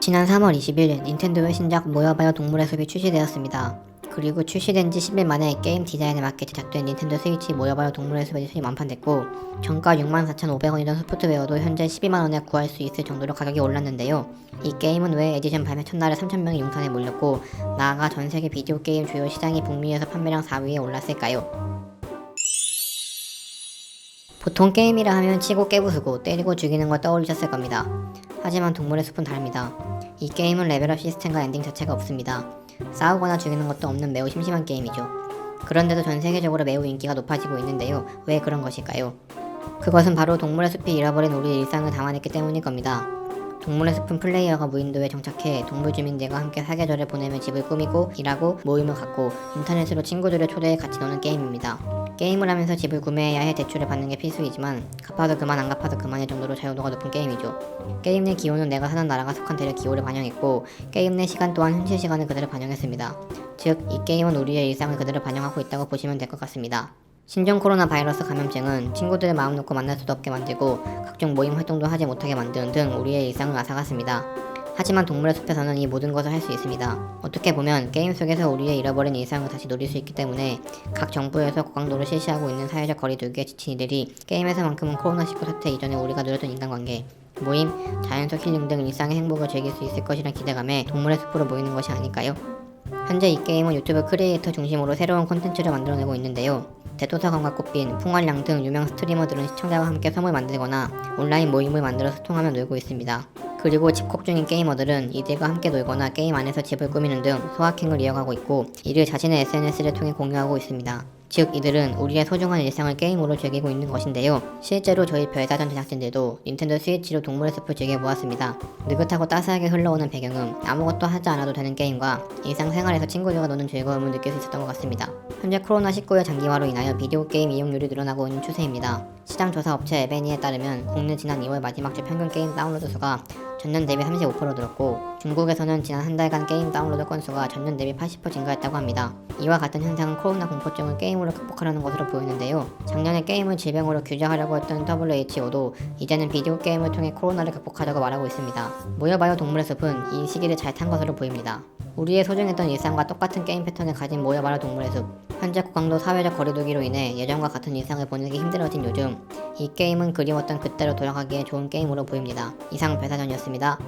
지난 3월 20일 닌텐도의 신작 모여봐요 동물의 숲이 출시되었습니다. 그리고 출시된 지 10일 만에 게임 디자인에 맞게 제작된 닌텐도 스위치 모여봐요 동물의 숲 에디션이 완판됐고, 정가 64,500원이던 소프트웨어도 현재 12만원에 구할 수 있을 정도로 가격이 올랐는데요. 이 게임은 왜 에디션 발매 첫날에 3,000명이 용산에 몰렸고, 나아가 전세계 비디오 게임 주요 시장이 북미에서 판매량 4위에 올랐을까요? 보통 게임이라 하면 치고 깨부수고 때리고 죽이는 걸 떠올리셨을 겁니다. 하지만 동물의 숲은 다릅니다. 이 게임은 레벨업 시스템과 엔딩 자체가 없습니다. 싸우거나 죽이는 것도 없는 매우 심심한 게임이죠. 그런데도 전 세계적으로 매우 인기가 높아지고 있는데요. 왜 그런 것일까요? 그것은 바로 동물의 숲이 잃어버린 우리의 일상을 담아냈기 때문일 겁니다. 동물의 숲은 플레이어가 무인도에 정착해 동물 주민들과 함께 사계절을 보내며 집을 꾸미고 일하고 모임을 갖고 인터넷으로 친구들을 초대해 같이 노는 게임입니다. 게임을 하면서 집을 구매해야 해 대출을 받는 게 필수이지만 갚아도 그만 안 갚아도 그만일 정도로 자유도가 높은 게임이죠. 게임 내 기호는 내가 사는 나라가 속한 대륙 기호를 반영했고, 게임 내 시간 또한 현실 시간을 그대로 반영했습니다. 즉, 이 게임은 우리의 일상을 그대로 반영하고 있다고 보시면 될 것 같습니다. 신종 코로나 바이러스 감염증은 친구들을 마음 놓고 만날 수도 없게 만들고 각종 모임 활동도 하지 못하게 만드는 등 우리의 일상을 앗아갔습니다. 하지만 동물의 숲에서는 이 모든 것을 할 수 있습니다. 어떻게 보면 게임 속에서 우리의 잃어버린 일상을 다시 누릴 수 있기 때문에 각 정부에서 고강도로 실시하고 있는 사회적 거리두기에 지친 이들이 게임에서만큼은 코로나19 사태 이전에 우리가 누렸던 인간관계, 모임, 자연 속 힐링 등 일상의 행복을 즐길 수 있을 것이란 기대감에 동물의 숲으로 모이는 것이 아닐까요? 현재 이 게임은 유튜브 크리에이터 중심으로 새로운 콘텐츠를 만들어내고 있는데요. 대도서관과 꽃빈, 풍활양 등 유명 스트리머들은 시청자와 함께 섬을 만들거나 온라인 모임을 만들어 소통하며 놀고 있습니다. 그리고 집콕 중인 게이머들은 이들과 함께 놀거나 게임 안에서 집을 꾸미는 등 소확행을 이어가고 있고, 이를 자신의 SNS를 통해 공유하고 있습니다. 즉, 이들은 우리의 소중한 일상을 게임으로 즐기고 있는 것인데요. 실제로 저희 별사전 제작진들도 닌텐도 스위치로 동물의 숲을 즐겨보았습니다. 느긋하고 따스하게 흘러오는 배경음, 아무것도 하지 않아도 되는 게임과 일상생활에서 친구들과 노는 즐거움을 느낄 수 있었던 것 같습니다. 현재 코로나19의 장기화로 인하여 비디오 게임 이용률이 늘어나고 있는 추세입니다. 시장 조사 업체 에베니에 따르면 국내 지난 2월 마지막 주 평균 게임 다운로드 수가 전년 대비 35% 늘었고, 중국에서는 지난 한 달간 게임 다운로드 건수가 전년 대비 80% 증가했다고 합니다. 이와 같은 현상은 코로나 공포증을 게임으로 극복하려는 것으로 보이는데요. 작년에 게임을 질병으로 규제하려고 했던 WHO도 이제는 비디오 게임을 통해 코로나를 극복하자고 말하고 있습니다. 모여봐요 동물의 숲은 이 시기를 잘 탄 것으로 보입니다. 우리의 소중했던 일상과 똑같은 게임 패턴을 가진 모여봐요 동물의 숲. 현재 고강도 사회적 거리두기로 인해 예전과 같은 일상을 보내기 힘들어진 요즘, 이 게임은 그리웠던 그때로 돌아가기에 좋은 게임으로 보입니다. 이상 배사전이었습니다.